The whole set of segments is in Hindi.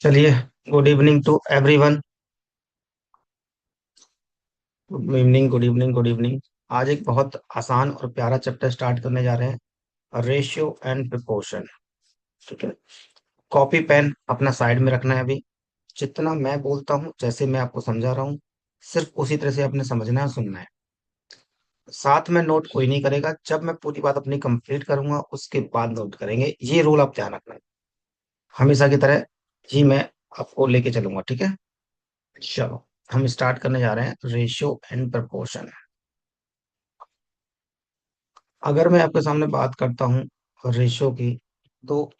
चलिए। Good evening to everyone. Good evening, good evening, good evening. आज एक बहुत आसान और प्यारा चैप्टर स्टार्ट करने जा रहे हैं, रेशियो एंड प्रोपोर्शन। ठीक है। कॉपी पेन अपना साइड में रखना है अभी। जितना मैं बोलता हूँ, जैसे मैं आपको समझा रहा हूँ, सिर्फ उसी तरह से आपने समझना है, सुनना है। साथ में नोट कोई नहीं करेगा। जब मैं पूरी बात अपनी कंप्लीट करूंगा उसके बाद नोट करेंगे। ये रूल आप ध्यान रखना है, हमेशा की तरह। जी, मैं आपको लेके चलूंगा। ठीक है। चलो, हम स्टार्ट करने जा रहे हैं रेशियो एंड प्रोपोर्शन। अगर मैं आपके सामने बात करता हूँ रेशो की, तो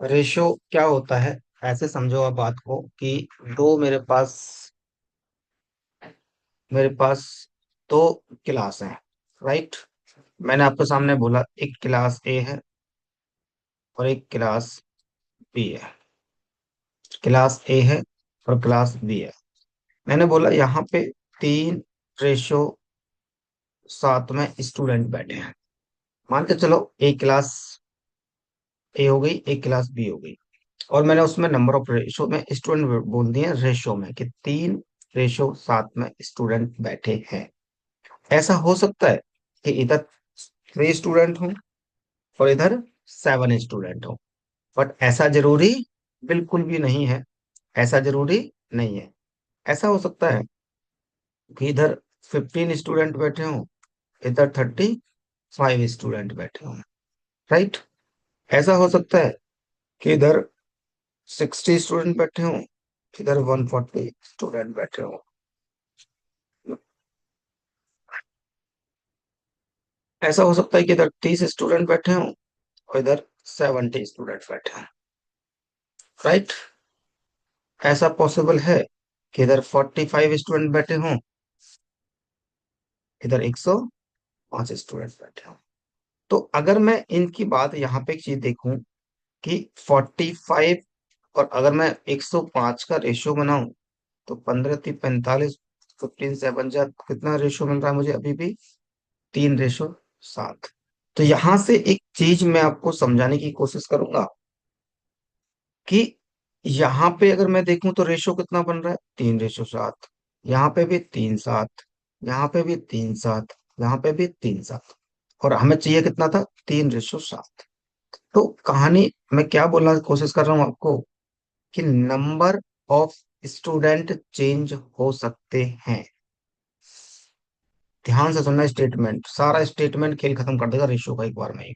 रेशो क्या होता है? ऐसे समझो आप बात को कि दो मेरे पास दो क्लास हैं। राइट। मैंने आपके सामने बोला एक क्लास ए है और एक क्लास बी है। क्लास ए है और क्लास बी है। मैंने बोला यहाँ पे तीन रेशो साथ में स्टूडेंट बैठे हैं। मान के चलो एक क्लास ए हो गई, एक क्लास बी हो गई। और मैंने उसमें नंबर ऑफ रेशो में स्टूडेंट बोल दिए रेशो में कि तीन रेशो साथ में स्टूडेंट बैठे हैं। ऐसा हो सकता है कि इधर 3 स्टूडेंट हो और इधर 7 स्टूडेंट हो, बट ऐसा जरूरी बिल्कुल भी नहीं है। ऐसा जरूरी नहीं है। ऐसा हो सकता है कि इधर 15 स्टूडेंट बैठे हों, इधर 35 स्टूडेंट बैठे हों। राइट। ऐसा हो सकता है कि इधर 60 स्टूडेंट बैठे हों, इधर 140 स्टूडेंट बैठे हों। ऐसा हो सकता है कि इधर 30 स्टूडेंट बैठे हों और इधर 70 स्टूडेंट बैठे हों। राइट। ऐसा पॉसिबल है कि इधर 45 स्टूडेंट बैठे हों, इधर 105 स्टूडेंट बैठे हों। तो अगर मैं इनकी बात यहाँ पे एक चीज देखूं कि 45, और अगर मैं 105 का रेशियो बनाऊं, तो 15 3 45, 15 7 जा कितना रेशियो मिल रहा है मुझे अभी भी? 3:7। तो यहां से एक चीज मैं आपको समझाने की कोशिश करूंगा कि यहाँ पे अगर मैं देखूं तो रेशो कितना बन रहा है? 3:7। यहाँ पे भी 3:7, यहाँ पे भी 3:7, यहाँ पे भी 3:7। और हमें चाहिए कितना था? 3:7। तो कहानी मैं क्या बोलना कोशिश कर रहा हूँ आपको कि नंबर ऑफ स्टूडेंट चेंज हो सकते हैं। ध्यान से सुनना स्टेटमेंट, सारा स्टेटमेंट खेल खत्म कर देगा रेशियो का एक बार में ही।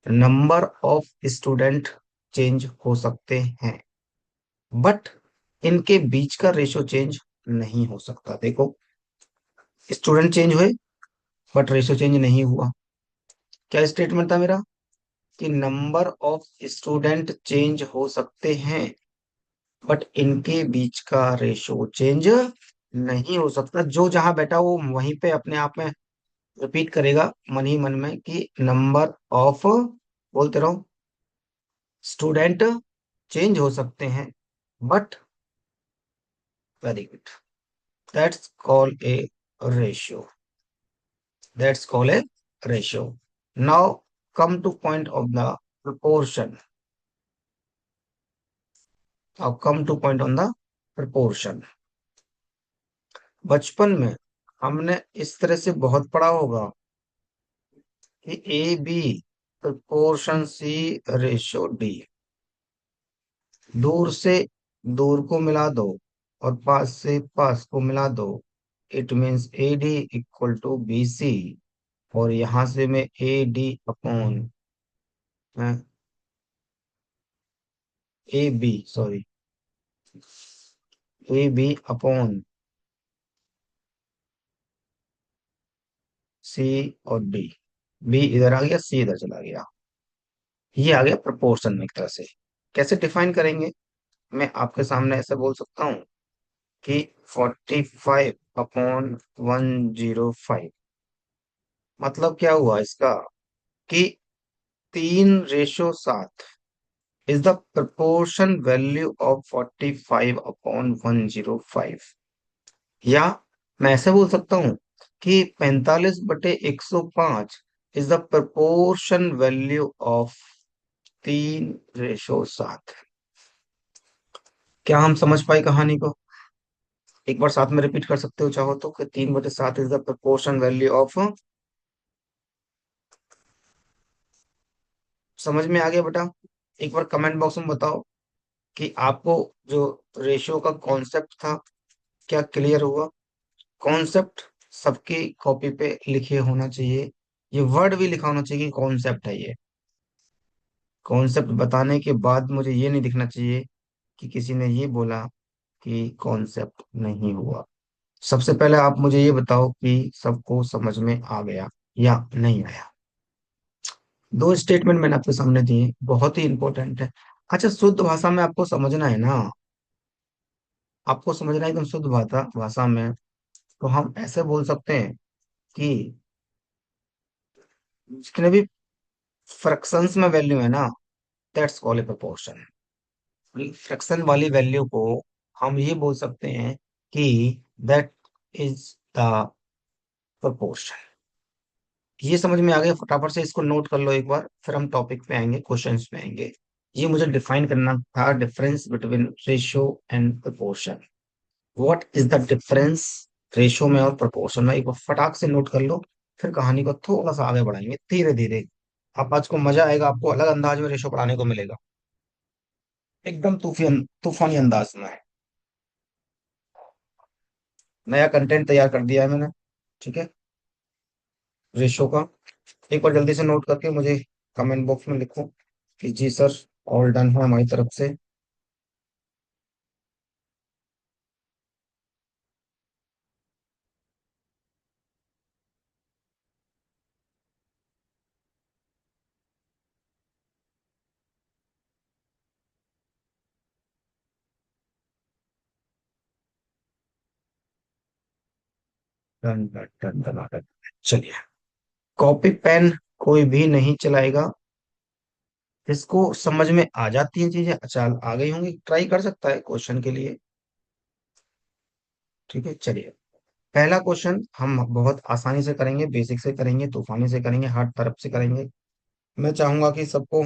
नंबर ऑफ स्टूडेंट चेंज हो सकते हैं, बट इनके बीच का रेशियो चेंज नहीं हो सकता। देखो, स्टूडेंट चेंज हुए बट रेशियो चेंज नहीं हुआ। क्या स्टेटमेंट था मेरा? कि नंबर ऑफ स्टूडेंट चेंज हो सकते हैं बट इनके बीच का रेशियो चेंज नहीं हो सकता। जो जहां बैठा वो वहीं पे अपने आप में रिपीट करेगा मन ही मन में कि नंबर ऑफ, बोलते रहो, स्टूडेंट चेंज हो सकते हैं but, very good, that's call A ratio. That's called a ratio. Now come to point of the proportion. Now come to point on the proportion. बचपन में हमने इस तरह से बहुत पढ़ा होगा कि A B proportion C ratio D. दूर से दूर को मिला दो और पास से पास को मिला दो, it means A D equal to B C. और यहां से मैं A D upon A B, sorry, A B upon C और डी। बी इधर आ गया, सी इधर चला गया। ये आ गया प्रोपोर्शन में एक तरह से। कैसे डिफाइन करेंगे? मैं आपके सामने ऐसे बोल सकता हूँ कि 45/105। मतलब क्या हुआ इसका? कि 3:7 is the proportion value of 45/105। या मैं ऐसे बोल सकता हूँ कि 45/105 is the proportion value of 3:7। क्या हम समझ पाए कहानी को? एक बार साथ में रिपीट कर सकते हो चाहो तो, कि 3/7 is the proportion value of. समझ में आ गया बेटा? एक बार कमेंट बॉक्स में बताओ कि आपको जो रेशियो का कॉन्सेप्ट था, क्या क्लियर हुआ? कॉन्सेप्ट सबकी कॉपी पे लिखे होना चाहिए। ये वर्ड भी लिखा होना चाहिए कि कॉन्सेप्ट है ये। कॉन्सेप्ट बताने के बाद मुझे ये नहीं दिखना चाहिए कि किसी ने ये बोला कि कॉन्सेप्ट नहीं हुआ। सबसे पहले आप मुझे ये बताओ कि सबको समझ में आ गया या नहीं आया। दो स्टेटमेंट मैंने आपके सामने दिए, बहुत ही इंपॉर्टेंट है। अच्छा, शुद्ध भाषा में आपको समझना है ना? आपको समझना है एकदम शुद्ध भाषा भाषा में। तो हम ऐसे बोल सकते हैं कि जितने भी फ्रैक्शंस में वैल्यू है ना, that's called a proportion. Fraction वाली वैल्यू को हम ये बोल सकते हैं कि दैट इज द प्रोपोर्शन। ये समझ में आ गया? फटाफट से इसको नोट कर लो एक बार, फिर हम टॉपिक पे आएंगे, क्वेश्चंस पे आएंगे। ये मुझे डिफाइन करना था, difference between ratio and proportion. What is the difference ratio में और प्रोपोर्शन में? एक बार फटाक से नोट कर लो, फिर कहानी को थोड़ा सा आगे बढ़ाएंगे धीरे धीरे। आप आज को मजा आएगा, आपको अलग अंदाज में रेशियो पढ़ाने को मिलेगा, एकदम तूफान तूफानी अंदाज में। नया कंटेंट तैयार कर दिया है मैंने, ठीक है, रेशियो का। एक बार जल्दी से नोट करके मुझे कमेंट बॉक्स में लिखो कि जी सर, ऑल डन है हमारी तरफ से। Done done done done done. चलिए, कॉपी पेन कोई भी नहीं चलाएगा। इसको समझ में आ जाती है चीजें, अच्छा आ गई होंगी, ट्राई कर सकता है क्वेश्चन के लिए। ठीक है, चलिए। पहला क्वेश्चन हम बहुत आसानी से करेंगे, बेसिक से करेंगे, तूफानी से करेंगे, हार्ड तरफ से करेंगे। मैं चाहूंगा कि सबको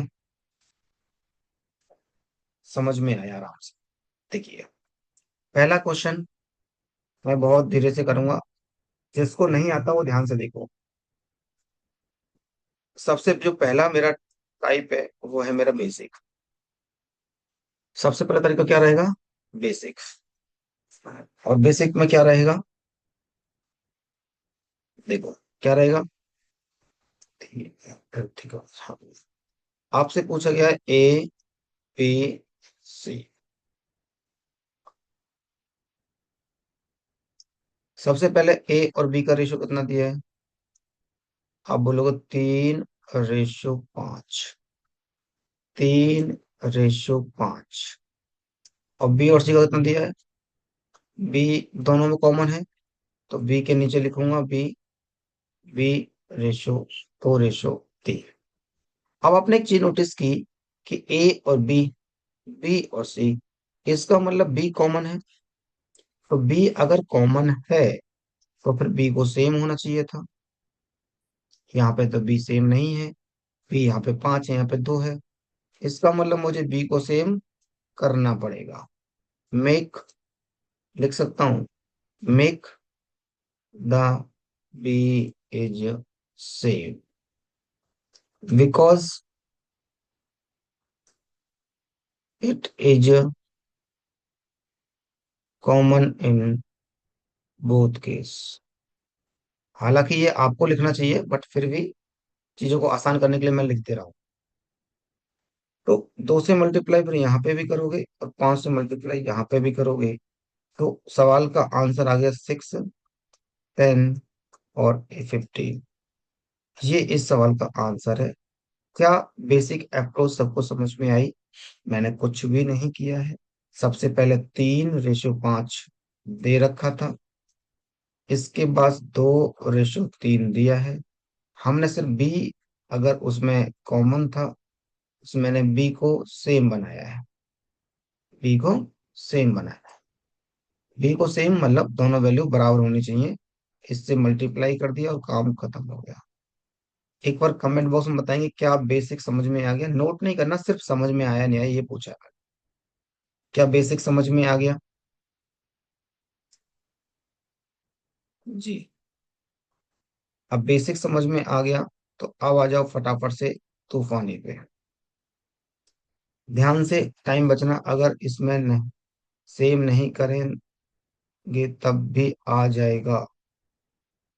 समझ में आए आराम से। देखिए, पहला क्वेश्चन मैं बहुत धीरे से करूंगा, जिसको नहीं आता वो ध्यान से देखो। सबसे जो पहला मेरा टाइप है वो है मेरा बेसिक। सबसे पहला तरीका क्या रहेगा? बेसिक। और बेसिक में क्या रहेगा? देखो, क्या रहेगा? ठीक है, ठीक है, हाँ। आपसे पूछा गया है ए बी सी। सबसे पहले ए और बी का रेशियो कितना दिया है? आप बोलोगे 3/5। 3/5। और बी और सी का कितना दिया है? बी दोनों में कॉमन है, तो बी के नीचे लिखूंगा बी। B ratio 2/3। अब आपने एक चीज नोटिस की कि ए और बी, बी और सी, इसका मतलब बी कॉमन है। तो बी अगर कॉमन है तो फिर बी को सेम होना चाहिए था। यहाँ पे तो बी सेम नहीं है। बी यहाँ पे 5 है, यहाँ पे 2 है। इसका मतलब मुझे बी को सेम करना पड़ेगा। मेक, लिख सकता हूं, make the B is same because it is common in both case. हालांकि ये आपको लिखना चाहिए, बट फिर भी चीजों को आसान करने के लिए मैं लिख दे रहा हूँ। तो 2 से मल्टीप्लाई फिर यहाँ पे भी करोगे, और 5 से मल्टीप्लाई यहाँ पे भी करोगे। तो सवाल का आंसर आ गया 6, 10 और 15। ये इस सवाल का आंसर है। क्या बेसिक अप्रोच सबको समझ में आई? मैंने कुछ भी नहीं किया है। सबसे पहले 3/5 दे रखा था, इसके बाद 2/3 दिया है। हमने सिर्फ बी, अगर उसमें कॉमन था, उसमें मैंने बी को सेम बनाया है। बी को सेम बनाया है। बी को सेम मतलब दोनों वैल्यू बराबर होनी चाहिए। इससे मल्टीप्लाई कर दिया और काम खत्म हो गया। एक बार कमेंट बॉक्स में बताएंगे क्या बेसिक समझ में आ गया? नोट नहीं करना, सिर्फ समझ में आया नहीं आया ये पूछा है। क्या बेसिक समझ में आ गया? जी। अब बेसिक समझ में आ गया, तो अब आ जाओ फटाफट से तूफानी पे। ध्यान से, टाइम बचना, अगर इसमें सेम नहीं करेंगे तब भी आ जाएगा।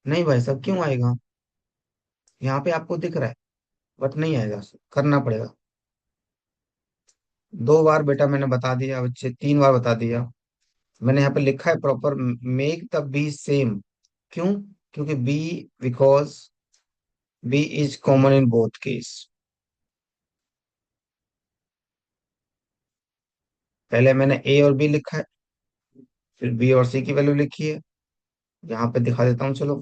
नहीं भाई साहब, क्यों आएगा? यहाँ पे आपको दिख रहा है, बट नहीं आएगा, करना पड़ेगा। 2 बार बेटा मैंने बता दिया बच्चे, 3 बार बता दिया। मैंने यहाँ पे लिखा है proper, make the B same. क्यों? क्योंकि B, because B is common in both case. पहले मैंने ए और बी लिखा है, फिर बी और सी की वैल्यू लिखी है। यहाँ पे दिखा देता हूँ, चलो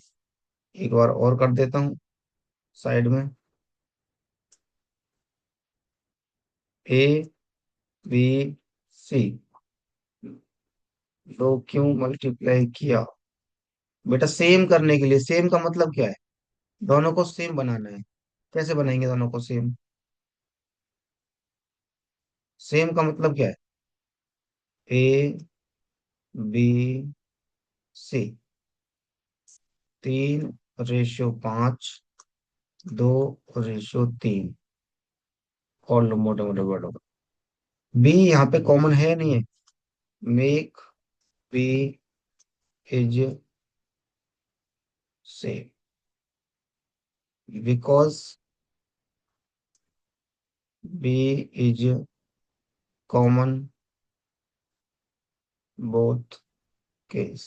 एक बार और कर देता हूँ साइड में। ए, बी, सी, दो क्यों मल्टीप्लाई किया? बेटा सेम करने के लिए। सेम का मतलब क्या है? दोनों को सेम बनाना है। कैसे बनाएंगे दोनों को सेम? सेम का मतलब क्या है? ए, बी, सी, 3:5, 2:3। और लो मोटे मोटे वर्डों में। बी यहाँ पे कॉमन है नहीं है। Make B is same, because B is common both case.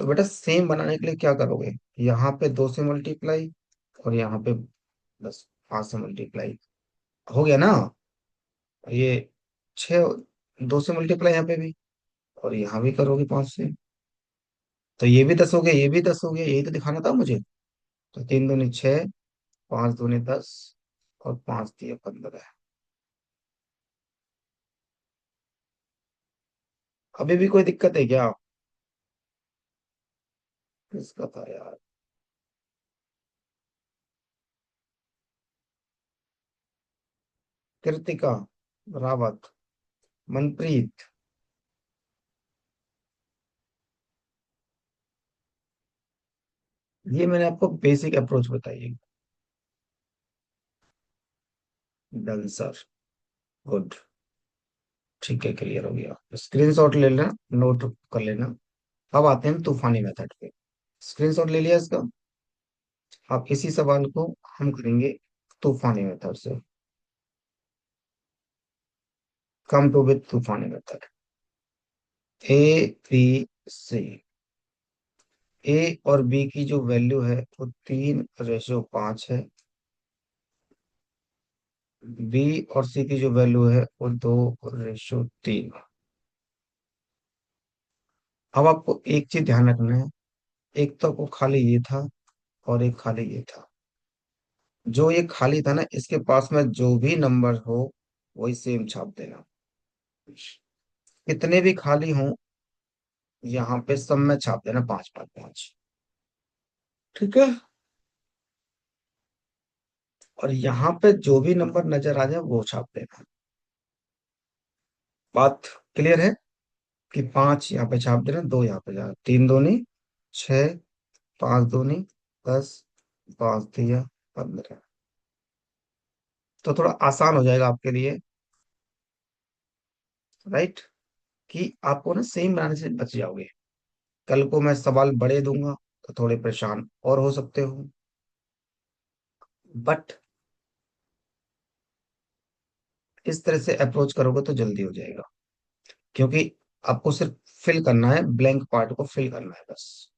तो बेटा सेम बनाने के लिए क्या करोगे? यहाँ पे 2 से मल्टीप्लाई, और यहाँ पे बस 5 से मल्टीप्लाई। हो गया ना? ये 6, 2 से मल्टीप्लाई यहाँ पे भी, और यहाँ भी करोगे 5 से। तो ये भी 10 हो गया, ये भी 10 हो गया, यही तो दिखाना था मुझे। तो 3 दूनी 6, 5 दूनी 10, और 5 तिया 15। अभी भी कोई दिक्कत है क्या? किसका था यार? कृतिका, रावत, मनप्रीत। ये मैंने आपको बेसिक अप्रोच बताई है। Done sir, good. ठीक है, क्लियर हो गया। स्क्रीनशॉट ले लेना, नोट कर लेना। अब आते हैं तूफानी मेथड पे। स्क्रीनशॉट ले लिया इसका? अब इसी सवाल को हम करेंगे तूफानी मेथड से। कम टू विद तूफानी मेथड। ए, बी, सी। ए और बी की जो वैल्यू है वो 3:5 है। बी और सी की जो वैल्यू है वो 2:3। अब आपको एक चीज ध्यान रखना है, एक तो आपको खाली ये था, और एक खाली ये था। जो ये खाली था ना, इसके पास में जो भी नंबर हो वही सेम छाप देना। कितने भी खाली हों, यहाँ पे सब में छाप देना 5 5 5। ठीक है? और यहाँ पे जो भी नंबर नजर आ जाए वो छाप देना। बात क्लियर है? कि 5 यहाँ पे छाप देना, 2 यहाँ पे जाना, 3 दूनी 6, 5 दूनी 10, 5 तिया 15। तो थोड़ा आसान हो जाएगा आपके लिए, राइट? कि आपको ना सेम बनाने से बच जाओगे। कल को मैं सवाल बड़े दूंगा तो थोड़े परेशान और हो सकते हो, बट इस तरह से अप्रोच करोगे तो जल्दी हो जाएगा। क्योंकि आपको सिर्फ फिल करना है, ब्लैंक पार्ट को फिल करना है बस।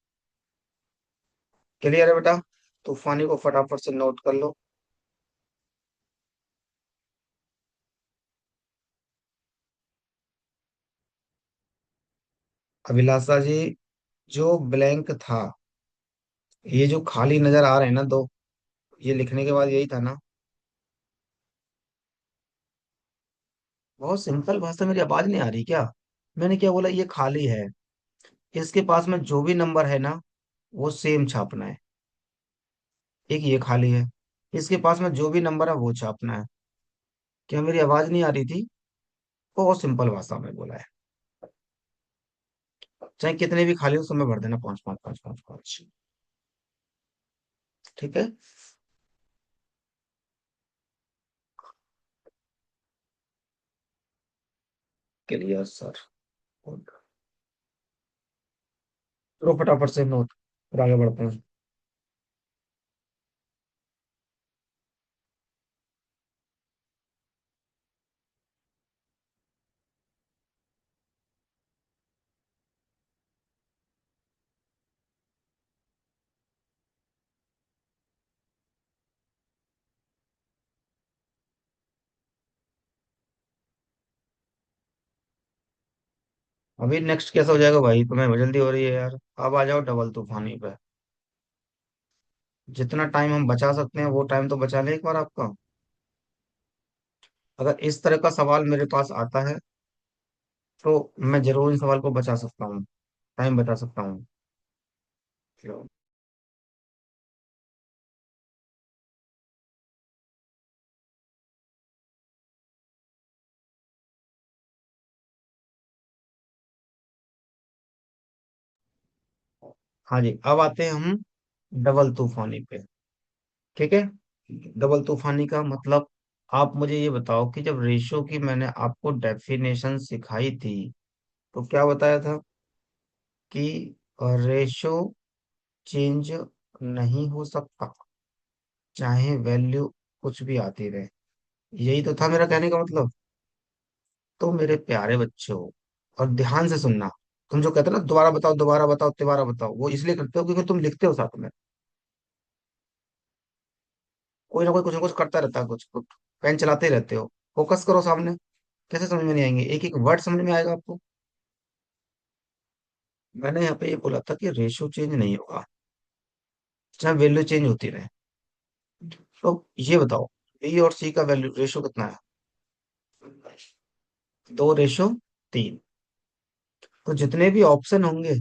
क्लियर है बेटा? तूफानी को फटाफट से नोट कर लो। अभिलाषा जी, जो ब्लैंक था, ये जो खाली नजर आ रहे हैं ना दो, ये लिखने के बाद यही था ना? बहुत सिंपल भाषा, मेरी आवाज नहीं आ रही क्या? मैंने क्या बोला? ये खाली है, इसके पास में जो भी नंबर है ना वो सेम छापना है। एक ये खाली है, इसके पास में जो भी नंबर है वो छापना है। क्या मेरी आवाज नहीं आ रही थी? बहुत सिंपल भाषा में बोला है। चाहे कितने भी खाली हो उसमें भर देना, पाँच पाँच पाँच पाँच पाँच। ठीक है। Clear sir. तो फटाफट से नोट और आगे बढ़ते हैं। अभी नेक्स्ट कैसा हो जाएगा भाई, तुम्हें जल्दी हो रही है यार। अब आ जाओ डबल तूफानी पे। जितना टाइम हम बचा सकते हैं वो टाइम तो बचा लें एक बार आपका। अगर इस तरह का सवाल मेरे पास आता है तो मैं जरूर इन सवाल को बचा सकता हूँ, टाइम बचा सकता हूँ। चलो। हाँ जी, अब आते हैं हम डबल तूफानी पे। ठीक है। डबल तूफानी का मतलब, आप मुझे ये बताओ कि जब रेशो की मैंने आपको डेफिनेशन सिखाई थी तो क्या बताया था कि रेशो चेंज नहीं हो सकता चाहे वैल्यू कुछ भी आती रहे। यही तो था मेरा कहने का मतलब। तो मेरे प्यारे बच्चों, और ध्यान से सुनना, तुम जो कहते हो ना दोबारा बताओ दोबारा बताओ दोबारा बताओ, वो इसलिए करते हो क्योंकि तुम लिखते हो साथ में। कोई ना कोई कुछ ना कुछ करता रहता है, कुछ कुछ पेन चलाते ही रहते हो। फोकस करो सामने। कैसे समझ में नहीं आएंगे, एक एक वर्ड समझ में आएगा आपको। मैंने यहाँ पे ये बोला था कि रेशियो चेंज नहीं होगा चाहे वैल्यू चेंज होती रहे। तो ये बताओ, बी और सी का वैल्यू रेशियो कितना है? 2:3। तो जितने भी ऑप्शन होंगे,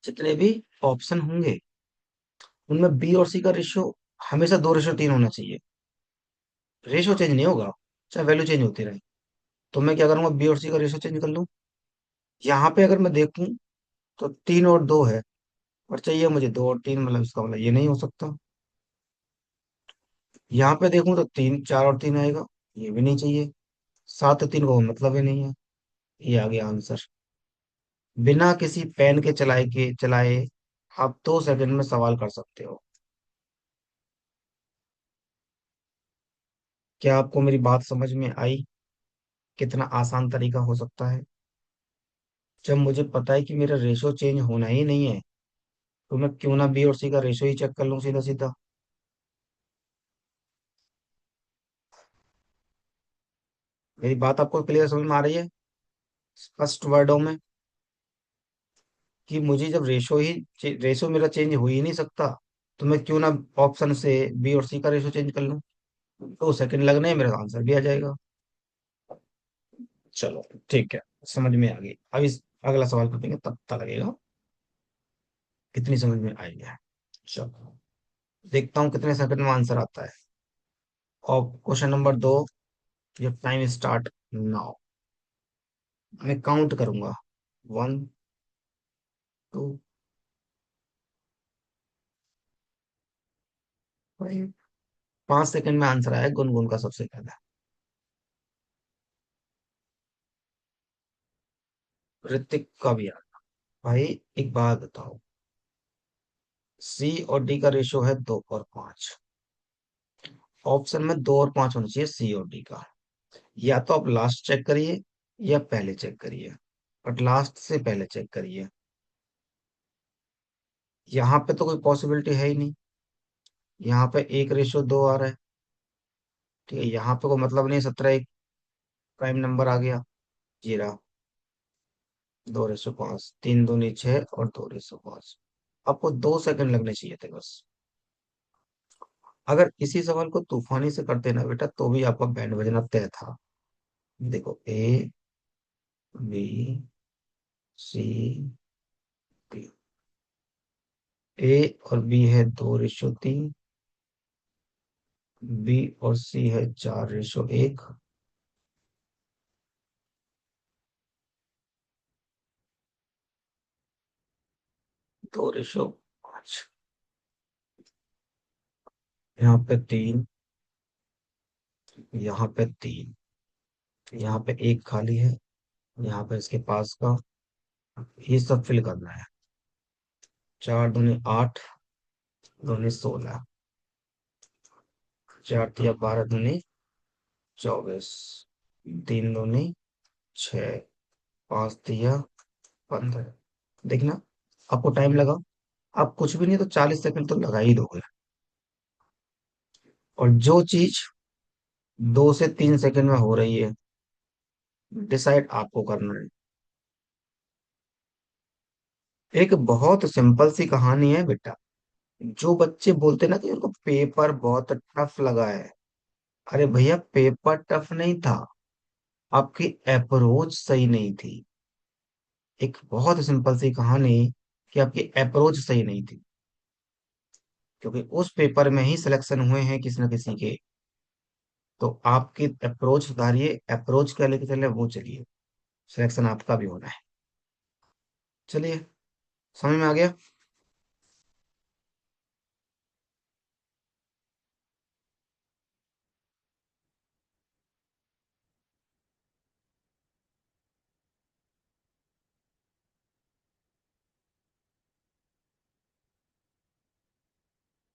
जितने भी ऑप्शन होंगे उनमें बी और सी का रेशियो हमेशा 2:3 होना चाहिए। रेशियो चेंज नहीं होगा चाहे वैल्यू चेंज होती रहे। तो मैं क्या करूंगा, बी और सी का रेशियो चेंज कर लूं। यहाँ पे अगर मैं देखूं तो 3 और 2 है, और चाहिए मुझे 2 और 3, मतलब इसका मतलब ये नहीं हो सकता। यहाँ पे देखूं तो 3, 4 और 3 आएगा, ये भी नहीं चाहिए। 7 और 3 को मतलब ही नहीं है। ये आ गया आंसर। बिना किसी पेन के चलाए आप 2 सेकंड में सवाल कर सकते हो। क्या आपको मेरी बात समझ में आई? कितना आसान तरीका हो सकता है। जब मुझे पता है कि मेरा रेशो चेंज होना ही नहीं है तो मैं क्यों ना बी और सी का रेशो ही चेक कर लूं सीधा सीधा। मेरी बात आपको क्लियर समझ में आ रही है, स्पष्ट वर्डों में? कि मुझे जब रेशो मेरा चेंज हो ही नहीं सकता तो मैं क्यों ना ऑप्शन से बी और सी का रेशो चेंज कर लूं। 2 सेकंड लगने हैं, मेरा आंसर भी आ जाएगा। चलो, ठीक है, समझ में आ गई। अब इस अगला सवाल करेंगे तब पता लगेगा कितनी समझ में आई है। चलो, देखता हूँ कितने सेकंड में आंसर आता है। और क्वेश्चन नंबर 2, ये टाइम स्टार्ट नाउ। मैं काउंट करूंगा। 1, 2, 5। 5 सेकंड में आंसर आया गुनगुन का सबसे पहले। ऋतिक का भी आया। भाई एक बात बताओ, सी और डी का रेशियो है 2 और 5। ऑप्शन में 2 और 5 होना चाहिए सी और डी का। या तो आप लास्ट चेक करिए या पहले चेक करिए, बट लास्ट से पहले चेक करिए। यहाँ पे तो कोई पॉसिबिलिटी है ही नहीं। यहाँ पे 1:2 आ रहा है। ठीक है, यहाँ पे कोई मतलब नहीं, 17 एक प्राइम नंबर आ गया। जीरा। 2:5, 3 दूनी 6 और 2:5। आपको 2 सेकंड लगने चाहिए थे बस। अगर इसी सवाल को तूफानी से करते ना बेटा तो भी आपका बैंड बजना तय था। देखो, ए, बी, सी, डी। ए और बी है 2:3। बी और सी है 4:1, 2:5। यहाँ पे 3, यहाँ पे 3, यहाँ पे एक खाली है, यहाँ पे इसके पास का, ये सब फिल करना है। 4 दूनी 8, दूनी 16, 4 तिया 12 दूनी 24, 3 दूनी 6, 5 तिया 15। देखना, आपको टाइम लगा, आप कुछ भी नहीं तो 40 सेकंड तो लगा ही दोगे। और जो चीज 2 से 3 सेकंड में हो रही है, डिसाइड आपको करना है। एक बहुत सिंपल सी कहानी है बेटा। जो बच्चे बोलते ना कि उनको पेपर बहुत टफ लगा है, अरे भैया पेपर टफ नहीं था, आपकी अप्रोच सही नहीं थी। एक बहुत सिंपल सी कहानी कि आपकी अप्रोच सही नहीं थी, क्योंकि उस पेपर में ही सिलेक्शन हुए हैं किसी न किसी के। तो आपकी अप्रोच सुधारिए, अप्रोच क्या लेके चले वो चलिए, सिलेक्शन आपका भी होना है। चलिए, समझ में आ गया।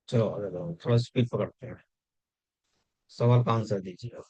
चलो आगे बढ़ो, थोड़ा स्पीड पकड़ते हैं। सवाल का आंसर दीजिए अब।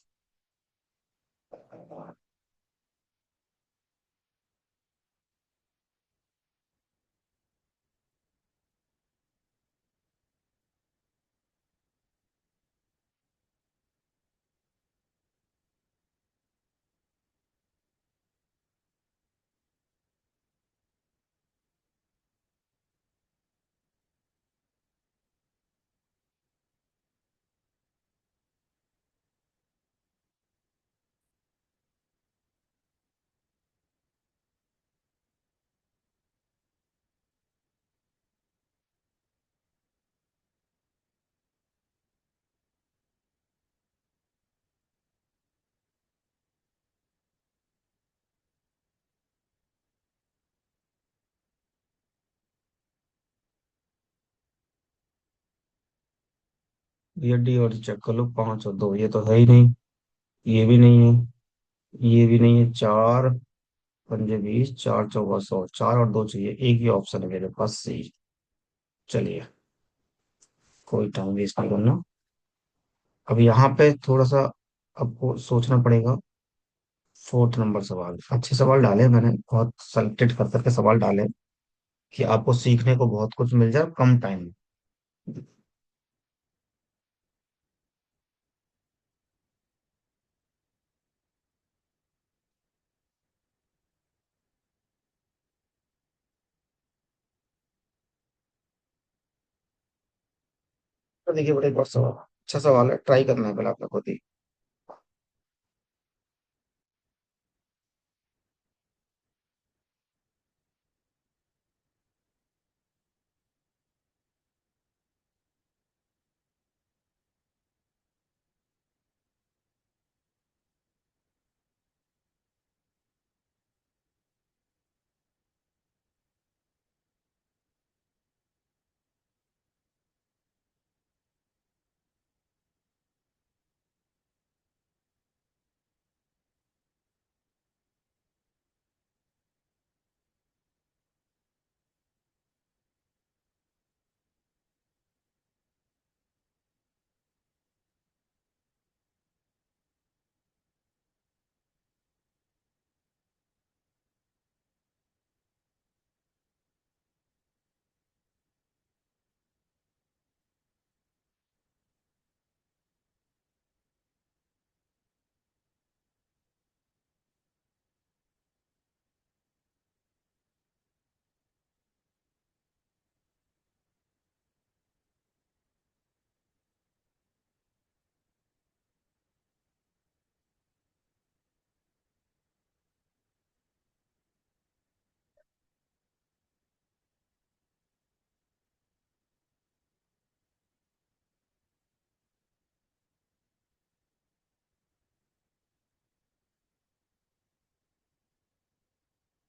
ये डी और चेक कर लो, 5 और 2 ये तो है ही नहीं, ये भी नहीं है, ये भी नहीं है। 4 पंजे 20, 4 चौका 100, 4 और 2 चाहिए, एक ही ऑप्शन है मेरे पास, सी। चलिए, कोई टाइम वेस्ट नहीं करना। अब यहाँ पे थोड़ा सा आपको सोचना पड़ेगा। 4th नंबर सवाल, अच्छे सवाल डाले मैंने, बहुत सेलेक्टेड कर करके सवाल डाले कि आपको सीखने को बहुत कुछ मिल जाए कम टाइम में। तो देखिए बड़े बहुत सवाल, अच्छा सवाल है, ट्राई करना है पहले आपने खुद ही।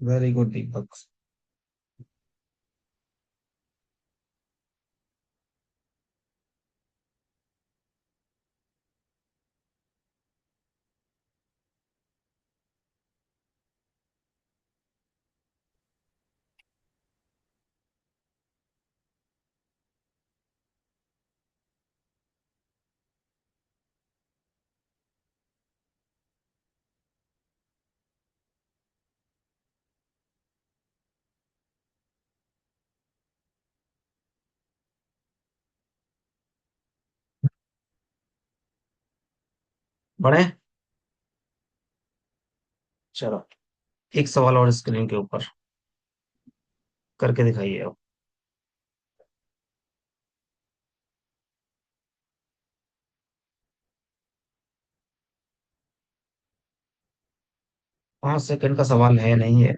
वेरी गुड दीपक। बड़े, चलो एक सवाल और स्क्रीन के ऊपर करके दिखाइए अब। 5 सेकंड का सवाल है नहीं है।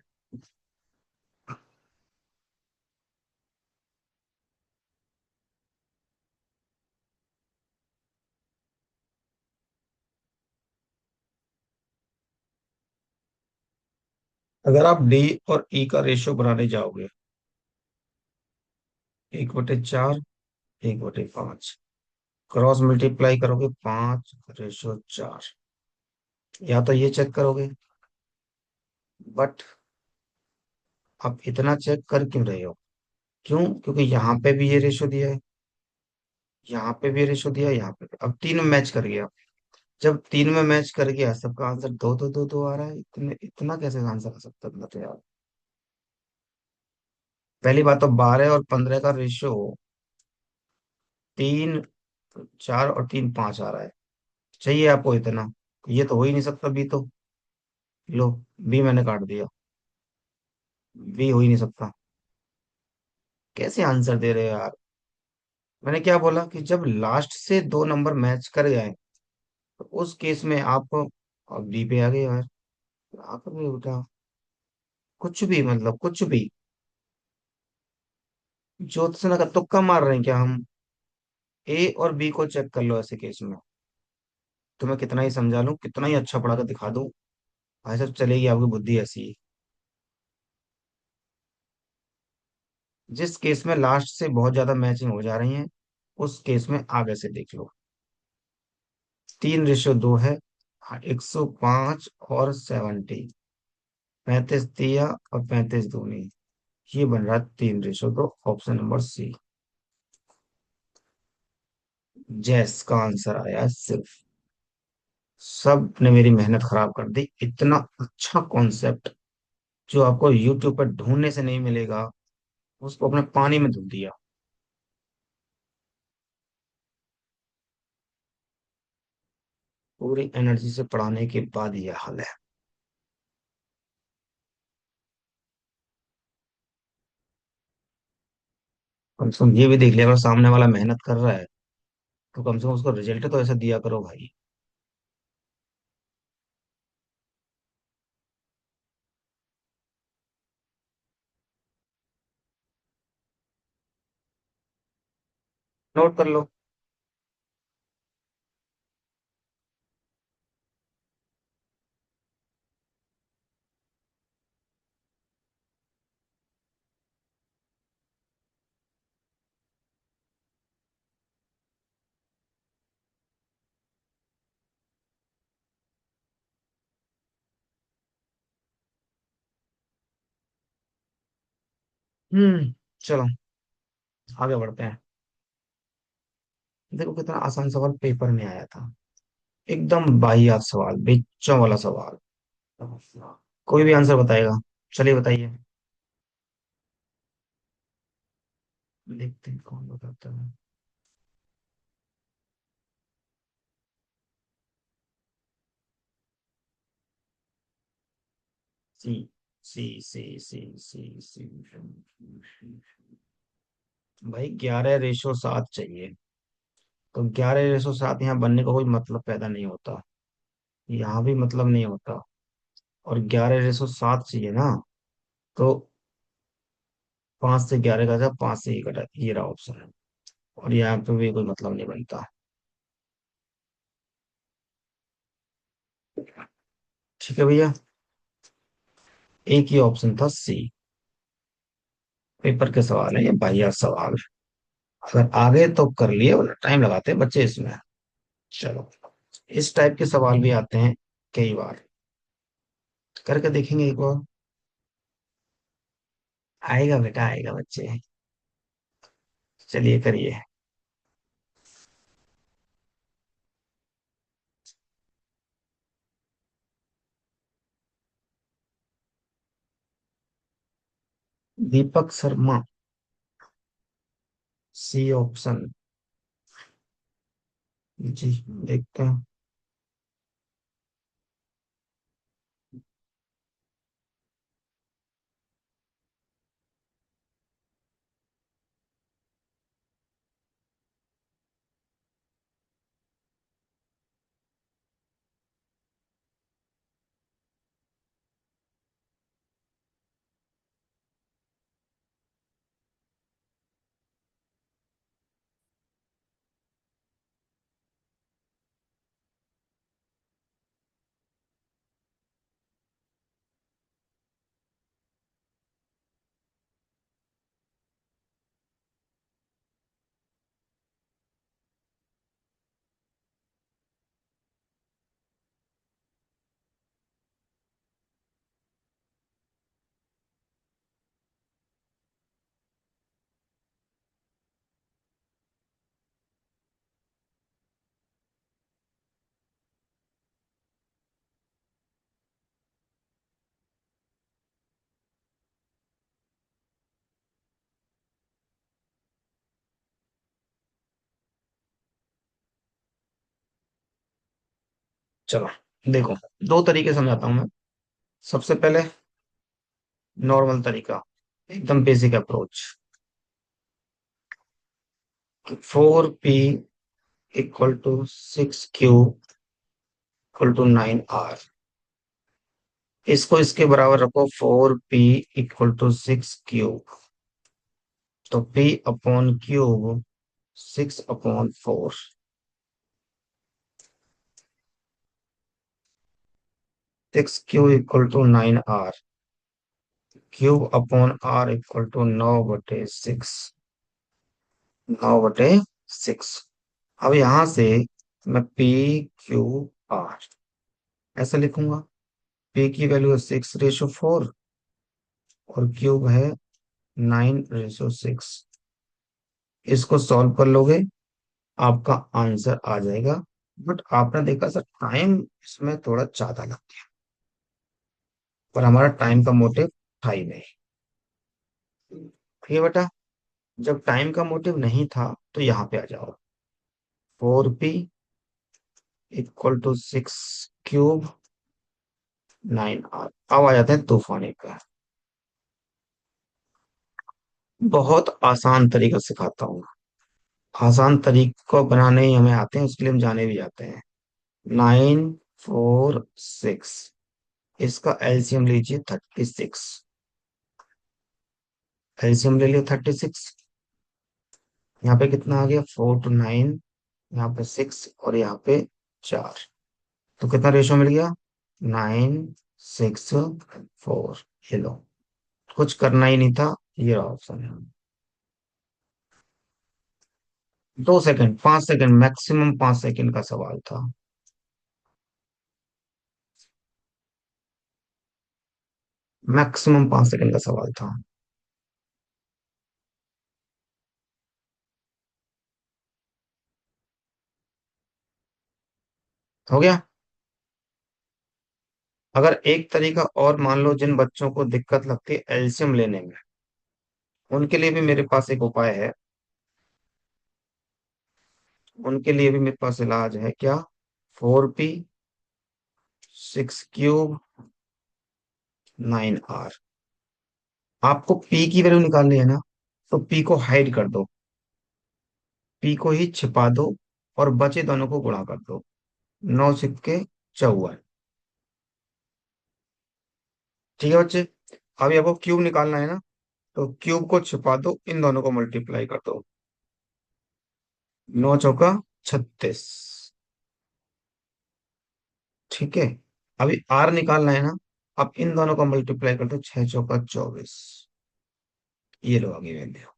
अगर आप डी और ई का रेशियो बनाने जाओगे, 1/4, 1/5, क्रॉस मल्टीप्लाई करोगे 5/4, या तो ये चेक करोगे, बट आप इतना चेक कर क्यों रहे हो? क्यों? क्योंकि यहाँ पे भी ये रेशियो दिया है, यहाँ पे भी रेशियो दिया है, यहाँ पे भी। अब तीन में मैच कर गया। जब तीन में मैच कर गया, सबका आंसर दो दो दो दो आ रहा है, इतने इतना कैसे आंसर आ सकता है तो यार। पहली बात तो 12 और 15 का रेशियो 3 4 और 3 5 आ रहा है। चाहिए आपको इतना? ये तो हो ही नहीं सकता बी तो। लो, बी मैंने काट दिया। बी हो ही नहीं सकता। कैसे आंसर दे रहे हो यार? मैंने क्या बोला कि जब लास्ट से दो नंबर मैच कर जाए, तो उस केस में आप अब डी पे आ गए यार। आप भी उठा, कुछ भी मतलब कुछ भी। ज्योतिषना का तुक्का मार रहे हैं क्या हम? ए और बी को चेक कर लो ऐसे केस में। तो मैं कितना ही समझा लूं, कितना ही अच्छा पढ़ा कर दिखा दूं, भाई साहब चलेगी आपकी बुद्धि ऐसी ही। जिस केस में लास्ट से बहुत ज्यादा मैचिंग हो जा रही है, उस केस में आगे से देख लो। 3/2 है। 105 और 70, 35 तिया और 35 दूनी, ये बन रहा है 3/2, ऑप्शन नंबर सी। जैस का आंसर आया सिर्फ। सब ने मेरी मेहनत खराब कर दी। इतना अच्छा कॉन्सेप्ट जो आपको यूट्यूब पर ढूंढने से नहीं मिलेगा, उसको अपने पानी में धुल दिया। पूरी एनर्जी से पढ़ाने के बाद ये हाल है। कम से कम ये भी देख लिया, अगर सामने वाला मेहनत कर रहा है तो कम से कम उसको रिजल्ट तो ऐसा दिया करो भाई। नोट कर लो। चलो आगे बढ़ते हैं। देखो कितना आसान सवाल पेपर में आया था। एकदम वाहियात सवाल, बेच्चों वाला सवाल। कोई भी आंसर बताएगा? चलिए बताइए। देखते हैं कौन बताता है। सी सी सी सी सी सी। भाई 11/7 चाहिए। तो 11/7 यहाँ बनने का कोई मतलब पैदा नहीं होता, यहाँ भी मतलब नहीं होता। और 11/7 चाहिए ना, तो 5 से 11 का था, 5 से ही कटा, ये रहा ऑप्शन है। और यहाँ पे भी कोई मतलब नहीं बनता। ठीक है भैया। एक ही ऑप्शन था सी। पेपर के सवाल है ये, बढ़िया सवाल। अगर आगे तो कर लिए, वरना टाइम लगाते हैं बच्चे इसमें। चलो, इस टाइप के सवाल भी आते हैं कई बार, करके देखेंगे एक बार। आएगा बेटा आएगा बच्चे। चलिए करिए। Deepak Sharma, C option. जी, देखते हैं। चलो, देखो, दो तरीके समझाता हूँ मैं। सबसे पहले नॉर्मल तरीका, एकदम basic approach. 4p equal to 6q equal to 9r। इसको इसके बराबर रखो, 4p इक्वल टू 6 क्यूब। तो p upon q 6/4। 6q equal to 9r। Q upon r equal to 9/6। 9/6। अब यहां से मैं p, q, r ऐसा लिखूंगा। p की वैल्यू है 6/4 और क्यूब है 9/6। इसको सॉल्व कर लोगे, आपका आंसर आ जाएगा। बट आपने देखा सर, टाइम इसमें थोड़ा ज्यादा लग गया, पर हमारा टाइम का मोटिव था ही नहीं। ठीक है बेटा, जब टाइम का मोटिव नहीं था तो यहाँ पे आ जाओ। 4p equal to 6 cube 9r। अब आ जाते हैं तूफानी पे। बहुत आसान तरीका सिखाता हूँ। आसान तरीको बनाने ही हमें आते हैं, उसके लिए हम जाने भी जाते हैं। 9, 4, 6, इसका एलसीएम लीजिए 36। एलसीएम ले लियो 36। यहाँ पे कितना आ गया, 4 to 9, यहाँ पे 6 और यहाँ पे 4। तो कितना रेशो मिल गया, 9, 6, 4। ये लो, कुछ करना ही नहीं था, ये ऑप्शन है। 2 सेकंड, 5 सेकंड, मैक्सिमम 5 सेकंड का सवाल था। मैक्सिमम 5 सेकंड का सवाल था। हो गया। अगर एक तरीका और मान लो, जिन बच्चों को दिक्कत लगती है एलसीएम लेने में, उनके लिए भी मेरे पास एक उपाय है। उनके लिए भी मेरे पास इलाज है। क्या? 4p 6 cube 9r। आपको p की वैल्यू निकालनी है ना, तो p को हाइड कर दो, p को ही छिपा दो, और बचे दोनों को गुणा कर दो। 9 6 54। ठीक है बच्चे। अभी आपको क्यूब निकालना है ना, तो क्यूब को छिपा दो, इन दोनों को मल्टीप्लाई कर दो। 9 चौका 36। ठीक है। अभी आर निकालना है ना, अब इन दोनों को मल्टीप्लाई कर दो, 6 चौका 24। ये लो आगे वैल्यू।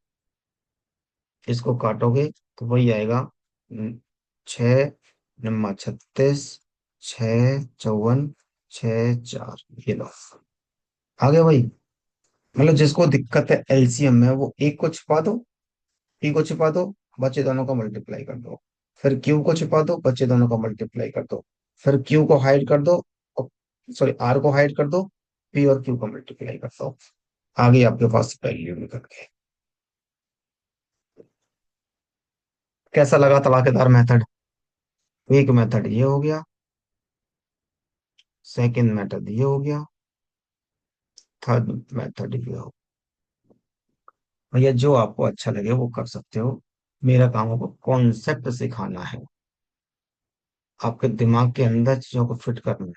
इसको काटोगे तो वही आएगा। 6 9 36, 6 54, 6 4। ये लो आ गया भाई। मतलब जिसको दिक्कत है एलसीएम में, वो एक को छिपा दो, पी को छिपा दो, बचे दोनों को मल्टीप्लाई कर दो। फिर क्यू को छिपा दो, बचे दोनों को मल्टीप्लाई कर दो। फिर क्यू को हाइड कर दो, सॉरी आर को हाइड कर दो, पी और क्यू को मल्टीप्लाई कर दो। आगे आपके पास वैल्यू निकल गए। कैसा लगा तलाकेदार मेथड? एक मेथड ये हो गया, सेकंड मेथड ये हो गया, थर्ड मेथड ये हो। भैया जो आपको अच्छा लगे वो कर सकते हो। मेरा काम आपको कॉन्सेप्ट सिखाना है, आपके दिमाग के अंदर चीजों को फिट करना है।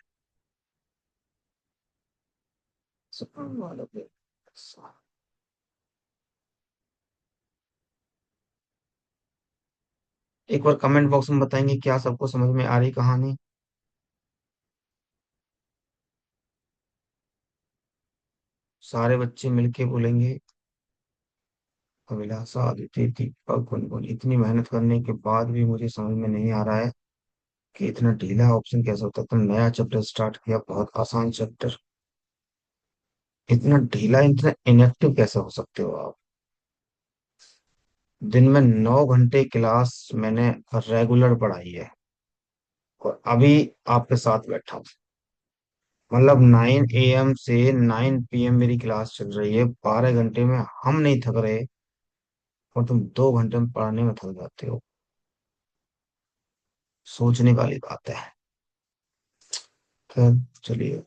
सुपर वालों के साथ। एक बार कमेंट बॉक्स में बताएंगे क्या सबको समझ में आ रही कहानी? सारे बच्चे मिलके बोलेंगे। अभिलाषा, अदिति, दीपक, गुनगुन, इतनी मेहनत करने के बाद भी मुझे समझ में नहीं आ रहा है कि इतना ढीला ऑप्शन कैसे होता है। तुम नया चैप्टर स्टार्ट किया, बहुत आसान चैप्टर, इतना ढीला, इतना इनएक्टिव कैसे हो सकते हो आप? दिन में 9 घंटे क्लास मैंने रेगुलर पढ़ाई है, और अभी आपके साथ बैठा हूँ। मतलब 9 AM से 9 PM मेरी क्लास चल रही है, 12 घंटे में हम नहीं थक रहे, और तुम 2 घंटे में पढ़ाने में थक जाते हो। सोचने वाली बात है। खैर, चलिए।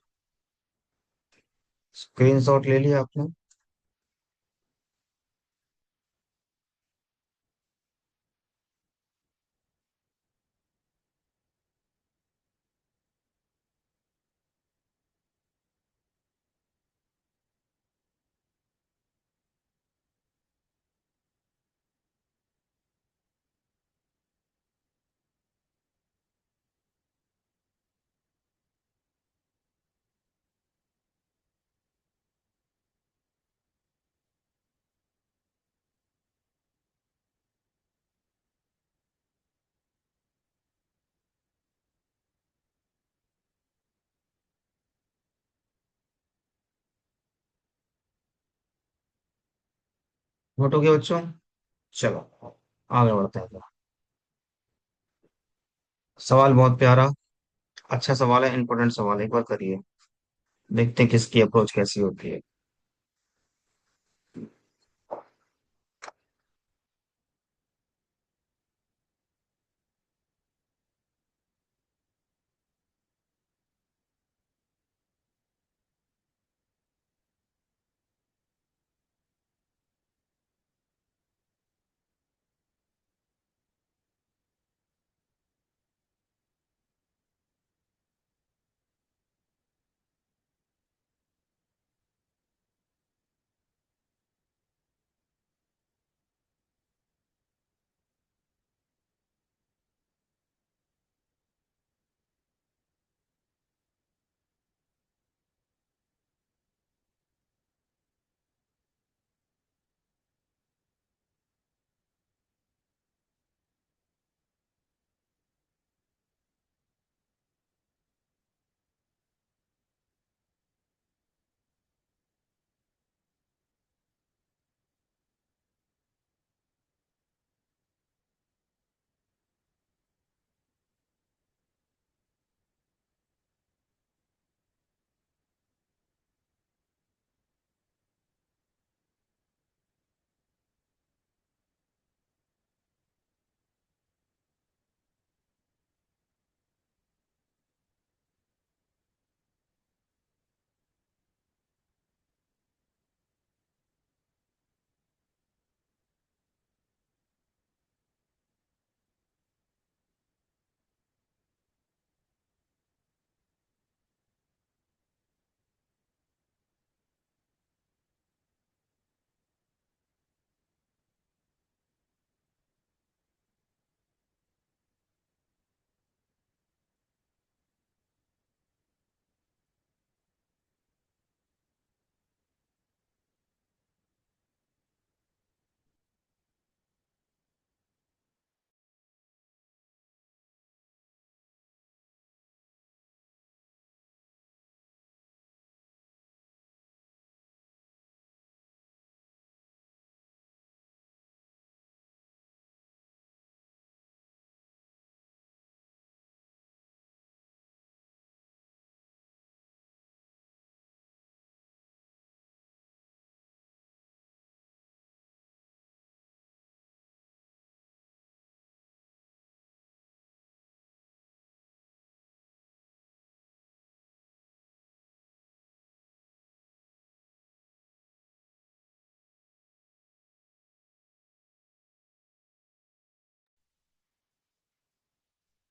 स्क्रीनशॉट ले लिया आपने? नोट हो गया बच्चों? चलो आगे बढ़ते हैं। सवाल बहुत प्यारा, अच्छा सवाल है, इंपॉर्टेंट सवाल है, एक बार करिए। देखते हैं किसकी अप्रोच कैसी होती है।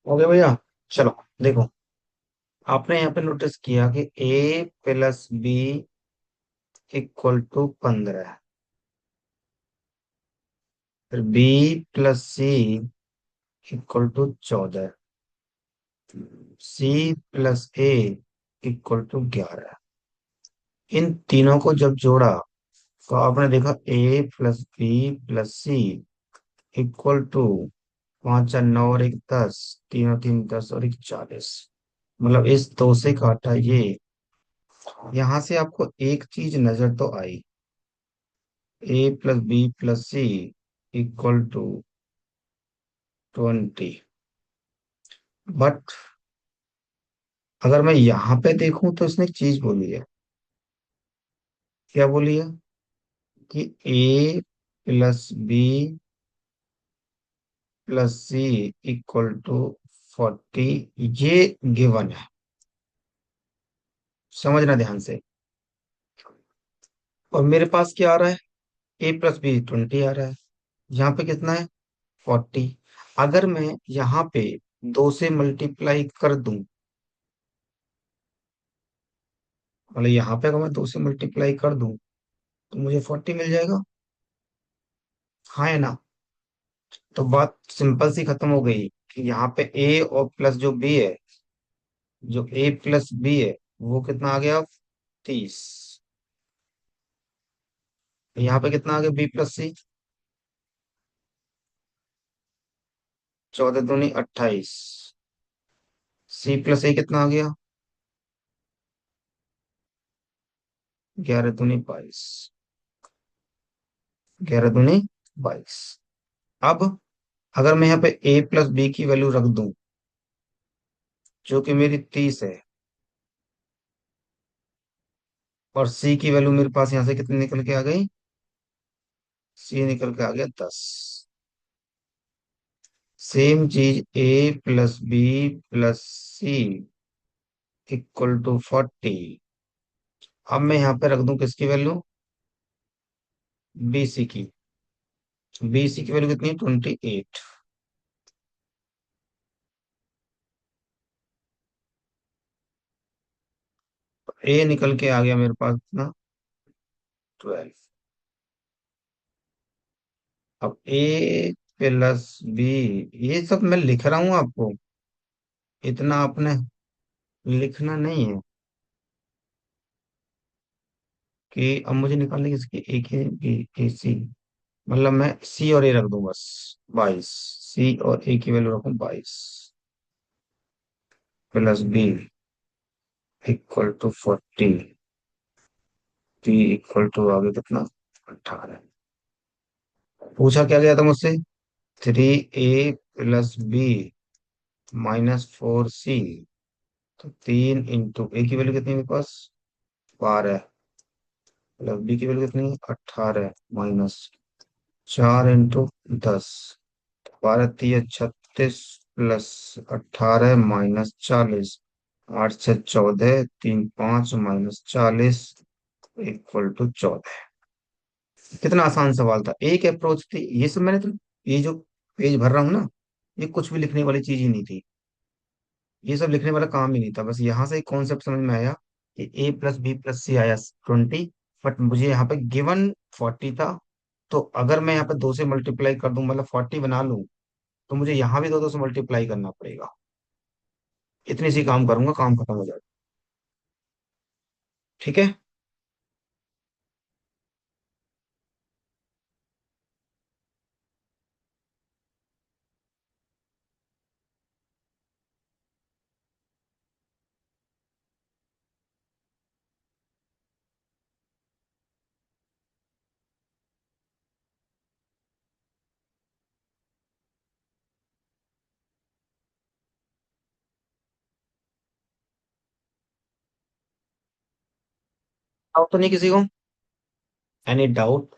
हो गया भैया। चलो देखो, आपने यहाँ पे नोटिस किया कि A plus B equal to 15, फिर B plus C equal to 14, C plus A equal to 11। इन तीनों को जब जोड़ा तो आपने देखा A plus B plus C equal to 5 और 9 और 1 10, 3 और 3 10 और 1 40। मतलब इस दो से काटा ये। यहां से आपको एक चीज नजर तो आई, A plus B plus C equal to 20। But अगर मैं यहाँ पे देखूं तो इसने एक चीज बोली है। क्या बोली है? कि A plus B plus C equal to 40, ये गिवन है। समझना ध्यान से। और मेरे पास क्या आ रहा है? ए प्लस बी 20 आ रहा है। यहाँ पे कितना है? 40। अगर मैं यहाँ पे 2 से मल्टीप्लाई कर दूं, मतलब यहाँ पे अगर मैं 2 से मल्टीप्लाई कर दूं तो मुझे 40 मिल जाएगा। हाँ है ना? तो बात सिंपल सी खत्म हो गई कि यहाँ पे ए और प्लस जो बी है, जो ए प्लस बी है, वो कितना आ गया? 30। यहाँ पे कितना आ गया? बी प्लस सी, 14 दूनी 28। सी प्लस ए कितना आ गया? 11 दूनी 22। 11 दूनी 22। अब अगर मैं यहाँ पे ए प्लस बी की वैल्यू रख दूं, जो कि मेरी 30 है, और सी की वैल्यू मेरे पास यहाँ से कितनी निकल के आ गई? सी निकल के आ गया 10। सेम चीज A plus B plus C equal to 40। अब मैं यहाँ पे रख दूं किसकी वैल्यू? बी सी की। बी सी की वैल्यू कितनी है? 28। ए निकल के आ गया मेरे पास कितना? 12। अब ए प्लस बी, ये सब मैं लिख रहा हूँ आपको, इतना आपने लिखना नहीं है। कि अब मुझे निकालने की इसकी ए की बी ए सी, मतलब मैं सी और ए रख दूं बस। 22। सी और ए की वैल्यू रखूं 22, plus B equal to 40, B equal to आगे कितना? 18। पूछा क्या गया था मुझसे? 3 ए प्लस बी -4 सी। तो 3 इंटू ए की वैल्यू कितनी है मेरे पास? 12, प्लस बी की वैल्यू कितनी है? 18 -4 इंटू 10। 12 × 3 = 36, plus 18 - 40, 8 × 6 = 14, 3 × 5 -40 equal to 14। कितना आसान सवाल था, एक अप्रोच थी। ये सब मैंने तो, ये जो पेज भर रहा हूँ ना, ये कुछ भी लिखने वाली चीज ही नहीं थी। ये सब लिखने वाला काम ही नहीं था। बस यहाँ से एक कॉन्सेप्ट समझ में आया कि ए प्लस बी प्लस सी आया 20, बट मुझे यहाँ पे गिवन 40 था। तो अगर मैं यहाँ पे 2 से मल्टीप्लाई कर दूं, मतलब 40 बना लूं, तो मुझे यहाँ भी 2 2 से मल्टीप्लाई करना पड़ेगा। इतनी सी काम करूंगा, काम खत्म हो जाएगा। ठीक है। डाउट तो नहीं किसी को? Any doubt?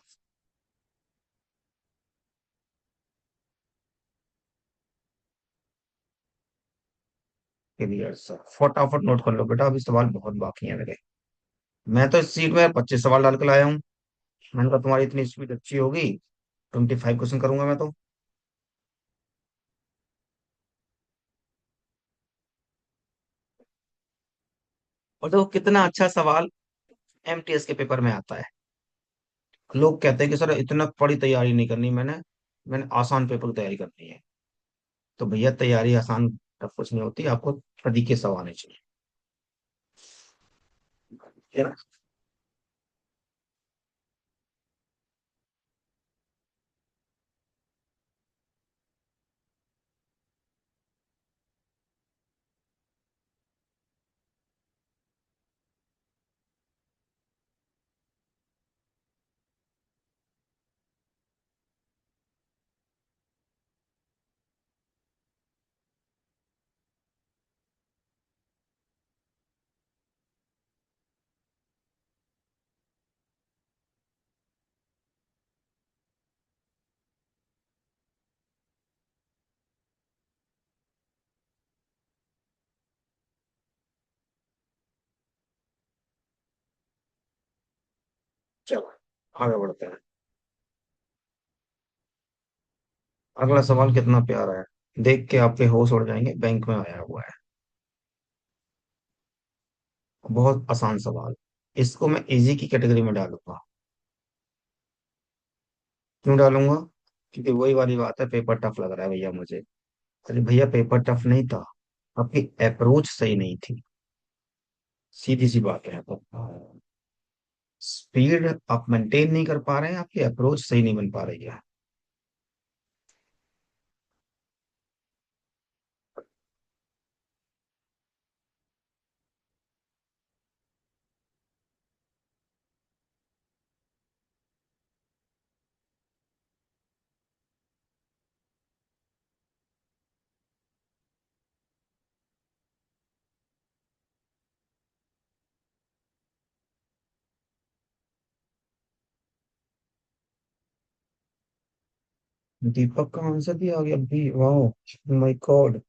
क्लियर सर, फटाफट नोट कर लो बेटा, अभी सवाल बहुत बाकी है मेरे। मैं तो इस सीट में 25 सवाल डाल के लाया हूँ। मैंने कहा तुम्हारी इतनी स्पीड अच्छी होगी, 25 क्वेश्चन करूंगा मैं तो। और देखो कितना अच्छा सवाल एमटीएस के पेपर में आता है। लोग कहते हैं कि सर इतना बड़ी तैयारी नहीं करनी, मैंने मैंने आसान पेपर की तैयारी करनी है। तो भैया तैयारी आसान सब कुछ नहीं होती, आपको तरीके से आने चाहिए, है ना। चलो आगे बढ़ते हैं। अगला सवाल कितना प्यारा है, देख के आपके होश उड़ जाएंगे, बैंक में आया हुआ है। बहुत आसान सवाल, इसको मैं इजी की कैटेगरी में डालूंगा। क्यों डालूंगा? क्योंकि वही वाली बात है, पेपर टफ लग रहा है भैया मुझे। अरे भैया पेपर टफ नहीं था, आपकी अप्रोच सही नहीं थी, सीधी सी बात है। तो स्पीड आप मेंटेन नहीं कर पा रहे हैं, आपकी अप्रोच सही नहीं बन पा रही है। दीपक का आंसर भी आ गया भी, वाह माय गॉड।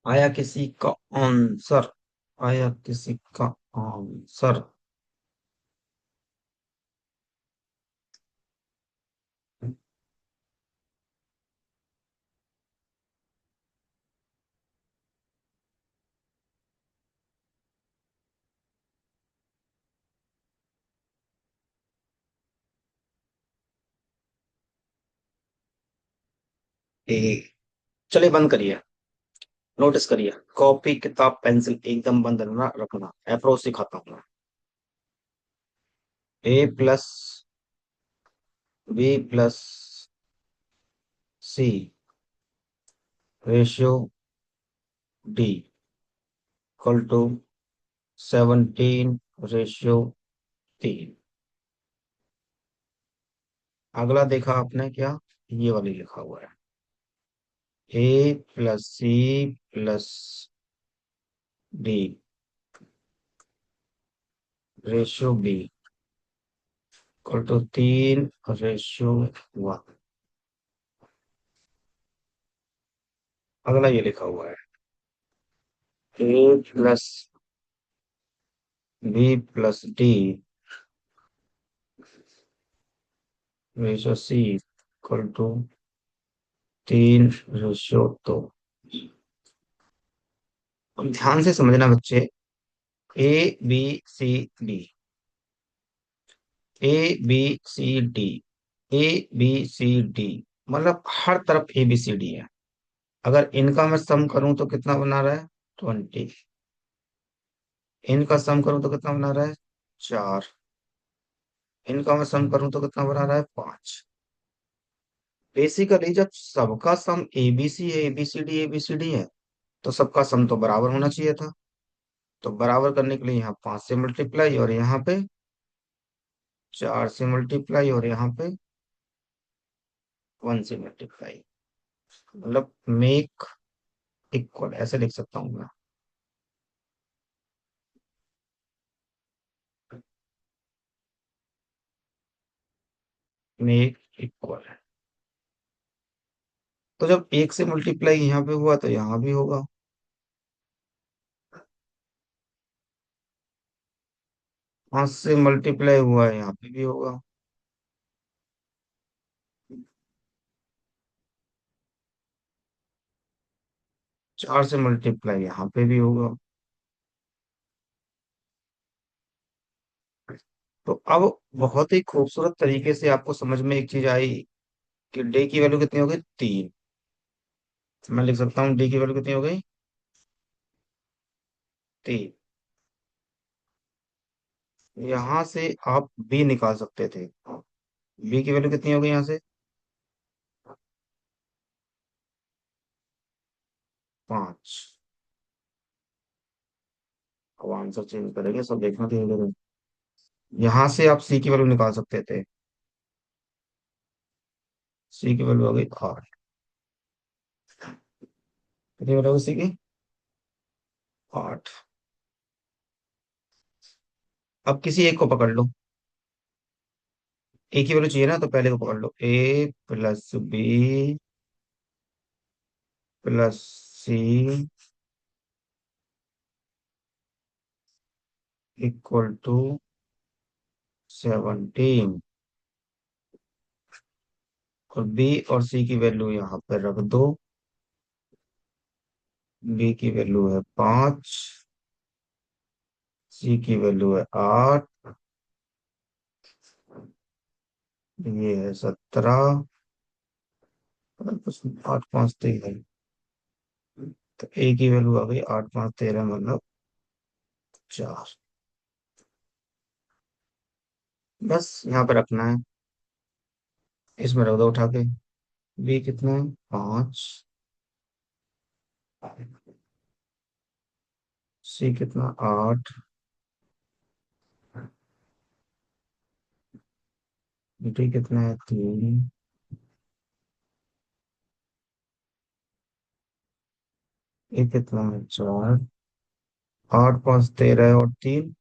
आया किसी का आंसर, आया किसी का आंसर। ए, चलिए बंद करिए, नोटिस करिए, कॉपी किताब पेंसिल एकदम बंद रखना रखना, अप्रोच सिखाता हूँ मैं। A+, B+C ratio D equal to 17:3। अगला देखा आपने क्या, ये वाली लिखा हुआ है A+C+, D ratio B equal to 3 ratio 1। अगला ये लिखा हुआ है A plus B plus D ratio C equal to 3 ratio 2। अब ध्यान से समझना बच्चे, A B C D, A B C D, A B C D, मतलब हर तरफ ए बी सी डी है। अगर इनका मैं सम करूं तो कितना बना रहा है? 20। इनका सम करूं तो कितना बना रहा है? 4। इनका मैं सम करूं तो कितना बना रहा है? 5। बेसिकली जब सबका सम एबीसी है, एबीसीडी एबीसीडी है, तो सबका सम तो बराबर होना चाहिए था। तो बराबर करने के लिए यहाँ 5 से मल्टीप्लाई, और यहाँ पे 4 से मल्टीप्लाई, और यहाँ पे 1 से मल्टीप्लाई, मतलब मेक इक्वल, ऐसे लिख सकता हूँ मैं। मेक इक्वल है। तो जब 1 से मल्टीप्लाई यहाँ पे हुआ तो यहाँ भी होगा। 5 से मल्टीप्लाई हुआ है यहाँ पे भी होगा। 4 से मल्टीप्लाई यहाँ पे भी होगा। तो अब बहुत ही खूबसूरत तरीके से आपको समझ में एक चीज आई कि डे की वैल्यू कितनी हो गई? 3। मैं लिख सकता हूँ डी की वैल्यू कितनी हो गई? 3। यहाँ से आप बी निकाल सकते थे। बी की वैल्यू कितनी हो गई यहाँ से? 5। अब आंसर चेंज करेंगे, सब देखना धीरे धीरे। यहाँ से आप सी की वैल्यू निकाल सकते थे। सी की वैल्यू हो गई 8। कितनी वैल्यू होगी सी की? 8। अब किसी एक को पकड़ लो। ए की वैल्यू चाहिए ना, तो पहले को पकड़ लो। A plus B plus C equal to 17। और बी और सी की वैल्यू यहाँ पे रख दो। बी की वैल्यू है 5, सी की वैल्यू है 8, ये है 17, 8 5 13। तो ए की वैल्यू आ गई 8 5 13, मतलब 4। बस यहाँ पे रखना है, इसमें रख दो उठा के। बी कितना है? 5। सी कितना? 8। डी कितना है? 3। ए कितना है? 4। 8 5 13 और 3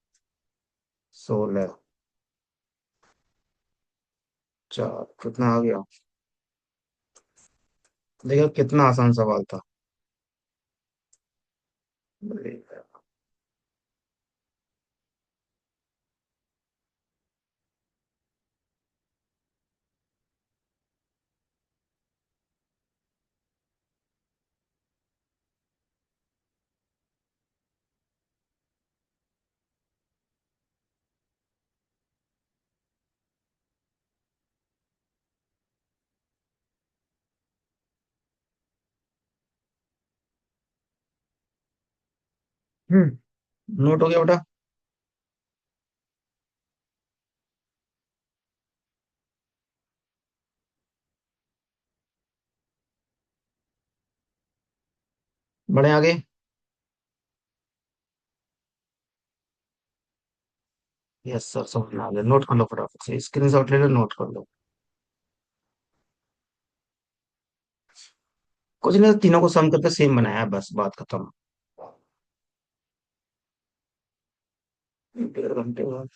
16। चार कितना आ गया? देखो कितना आसान सवाल था। नोट हो गया बेटा? बड़े आगे। यस सर, समझ में आ गया। नोट कर लो फटाफट से, स्क्रीन शॉट ले लो, नोट कर लो। कुछ नहीं, तीनों को सम करके सेम बनाया है, बस बात खत्म। डेढ़ घंटे बाद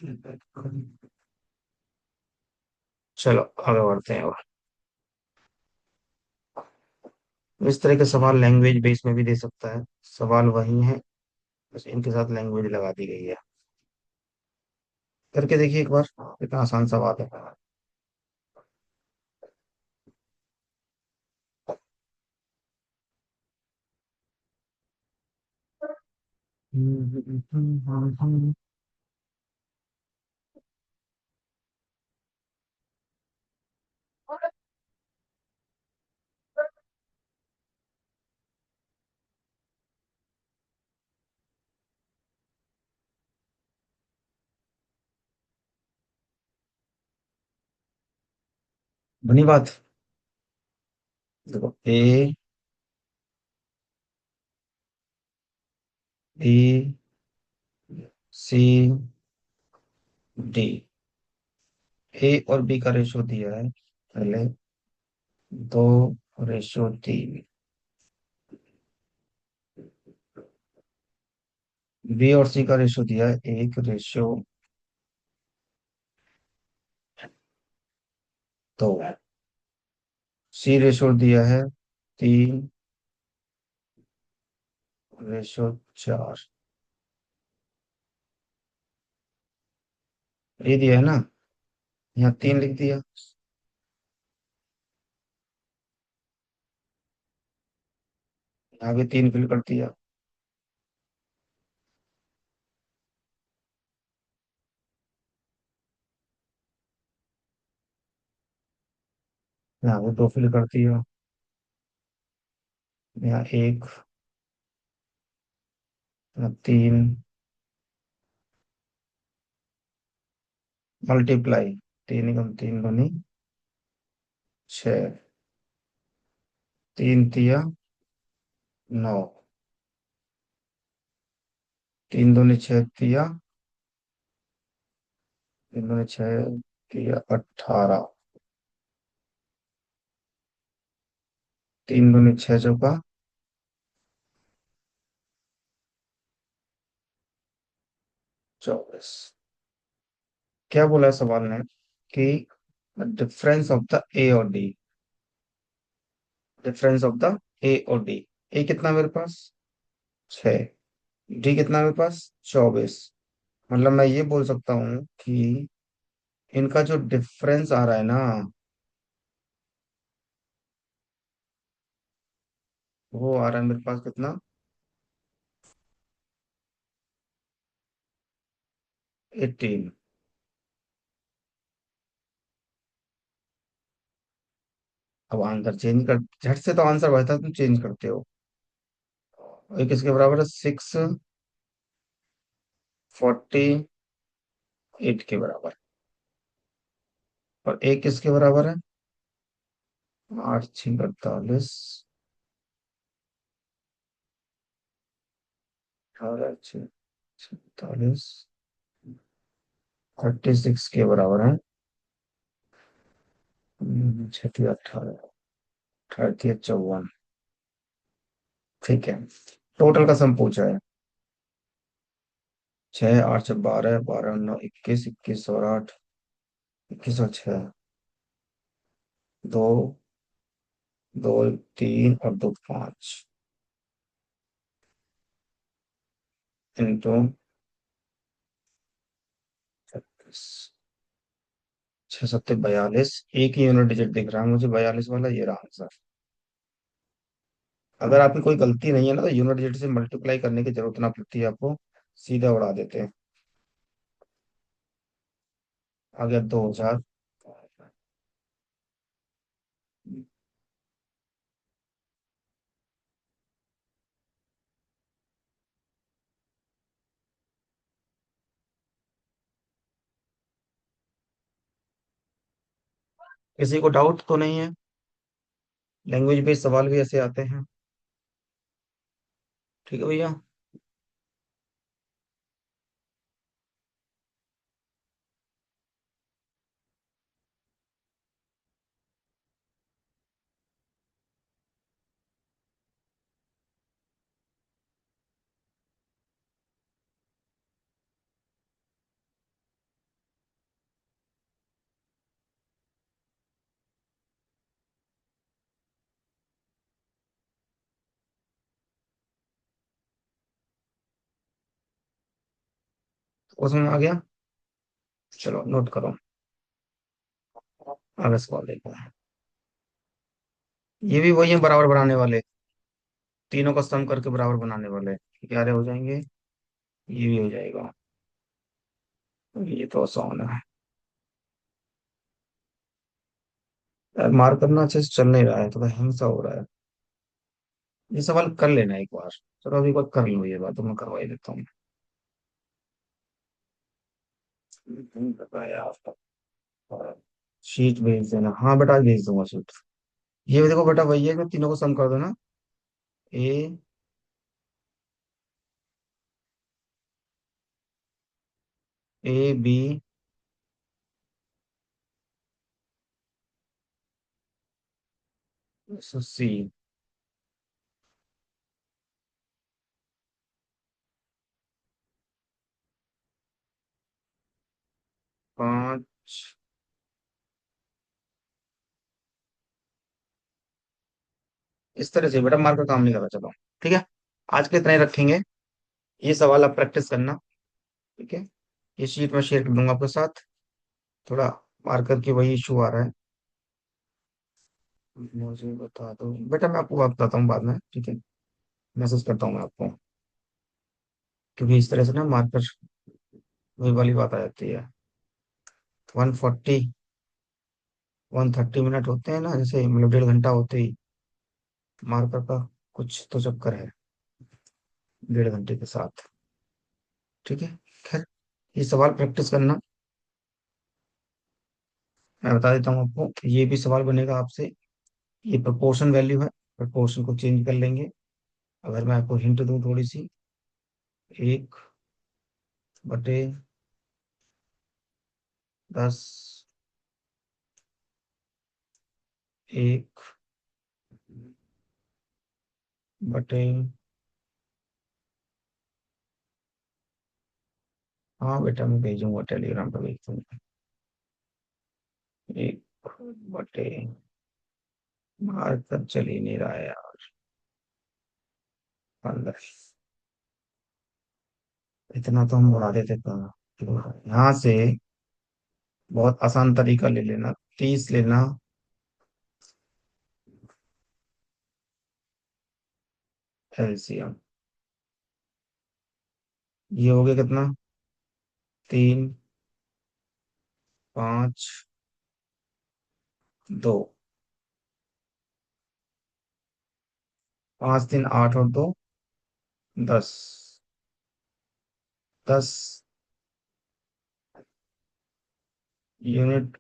चलो आगे बढ़ते हैं। और इस तरह के सवाल लैंग्वेज बेस में भी दे सकता है। सवाल वही है, बस इनके साथ लैंग्वेज लगा दी गई है। करके देखिए एक बार, इतना आसान सवाल है। बनी बात। देखो ए, बी, सी, डी। ए और बी का रेशो दिया है पहले, 2:3। बी और सी का रेशो दिया है 1:2। सी रेशो दिया है 3:4। ये दिया है ना, यहाँ 3 लिख दिया, यहाँ भी 3 फिल कर दिया, यहाँ भी 2 फिल कर दिया, यहाँ 1, यहाँ 3, मल्टीप्लाई, 3 × 3 = 6, 3 × 3 = 9, 3 × 2 = 6 दिया, 3 × 2 = 6 दिया 18, 3 × 2 = 6 × 4 = 24। क्या बोला है सवाल ने कि डिफरेंस ऑफ द ए और डी, डिफरेंस ऑफ द ए और डी। ए कितना मेरे पास, 6। डी कितना मेरे पास, 24। मतलब मैं ये बोल सकता हूँ कि इनका जो डिफरेंस आ रहा है ना, वो आ रहा है मेरे पास कितना, 18। अब आंसर चेंज कर, झट से तो आंसर बता, तुम चेंज करते हो। एक किसके बराबर है, 648 के बराबर। और एक किसके बराबर है, 8×6 = 48, 18×6 = 48, 36 के बराबर है। 6×3 = 18, 18×3 = 54। ठीक है, टोटल का सम पूछा है। 6 8 से 12, 12 9 21, 21 और 8, 21 और 6, 2, 2 3 और 2 5, इंटू 6 7 42। एक ही यूनिट डिजिट दिख रहा है मुझे, 42 वाला, ये रहा आंसर। अगर आपकी कोई गलती नहीं है ना, तो यूनिट डिजिट से मल्टीप्लाई करने की जरूरत ना पड़ती है आपको, सीधा उड़ा देते हैं। आ गया 2000। किसी को डाउट तो नहीं है? लैंग्वेज बेस्ड सवाल भी ऐसे आते हैं। ठीक है भैया। उसमें आ गया। चलो नोट करो। आगे सवाल देखो। ये भी वही है, बराबर बनाने वाले। तीनों का सम करके बराबर बनाने वाले। ग्यारह हो जाएंगे। ये भी हो जाएगा। ये तो आसान है। यार मार्क करना अच्छे से चल नहीं रहा है, थोड़ा हिंसा हो रहा है। ये सवाल कर लेना एक बार। चलो अभी एक बार कर लो, ये बात तो मैं करवा ही देता हूँ। पता है आपको। शीट भेज देना, हाँ बेटा भेज दूंगा शीट। ये देखो बेटा वही है, जो तीनों को सम कर दो ना। ए, ए बी, सी। 5। इस तरह से बेटा मार्कर काम नहीं कर रहा, चलो। ठीक है। आज के इतना ही रखेंगे। ये सवाल आप प्रैक्टिस करना। ठीक है। ये शीट मैं शेयर कर दूंगा आपके साथ। थोड़ा मार्कर की वही इशू आ रहा है। मुझे बता दो बेटा, मैं आपको बात बताता हूँ बाद में, ठीक है। मैसेज करता हूँ मैं आपको। क्योंकि इस तरह से ना मार्कर वही वाली बात आ जाती है। 140, 130 मिनट होते हैं ना, जैसे मतलब 1.5 घंटा होते ही मार्कर का कुछ तो चक्कर है 1.5 घंटे के साथ। ठीक है। खैर, ये सवाल प्रैक्टिस करना। मैं बता देता हूँ आपको, ये भी सवाल बनेगा आपसे। ये प्रोपोर्शन वैल्यू है। प्रोपोर्शन को चेंज कर लेंगे। अगर मैं आपको हिंट दूं थोड़ी सी। 1/10। 1/, हाँ बेटा मैं भेजूंगा, टेलीग्राम पर भेज दूंगा। 1/, मार्कर चल ही नहीं रहा है यार। 15। इतना तो हम बढ़ा देते कहाँ। यहाँ से बहुत आसान तरीका ले लेना। 30 लेना। एलसीएम। ये हो गया कितना? 3, 5, 2। 5 3 8 और 2 10। 10 यूनिट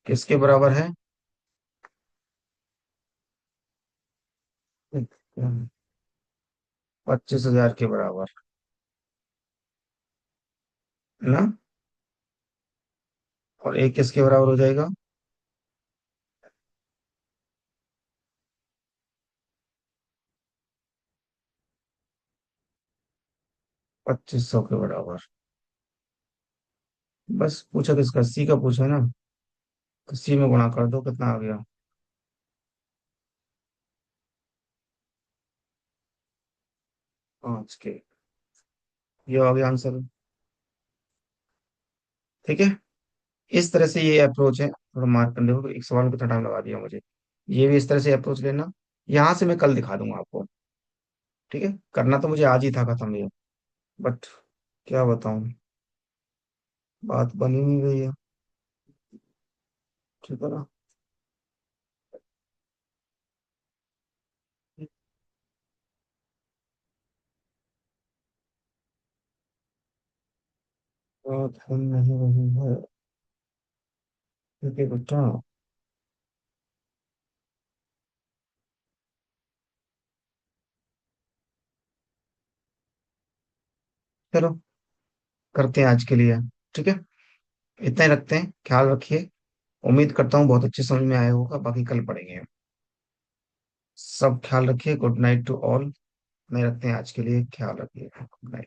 किसके बराबर है? 25,000 के बराबर है ना। और एक किसके बराबर हो जाएगा? 2500 के बराबर। बस पूछा किसका? सी का पूछा ना। तो सी में गुणा कर दो, कितना आ गया? 5 के। ये आ गया आंसर। ठीक है। इस तरह से ये अप्रोच है। थोड़ा मार्क कर देखो, एक सवाल को कितना टाइम लगा दिया मुझे। ये भी इस तरह से अप्रोच लेना। यहाँ से मैं कल दिखा दूंगा आपको। ठीक है। करना तो मुझे आज ही था खत्म ये। बट क्या बताऊं, बात बनी नहीं रही है। ठीक है ना। बात बन नहीं रही है। ठीक है बेटा। चलो करते हैं आज के लिए। ठीक है। इतना ही रखते हैं, ख्याल रखिए। उम्मीद करता हूँ बहुत अच्छे समझ में आया होगा, बाकी कल पढ़ेंगे। सब ख्याल रखिए। Good night to all. नहीं रखते हैं आज के लिए, ख्याल रखिए। Good night.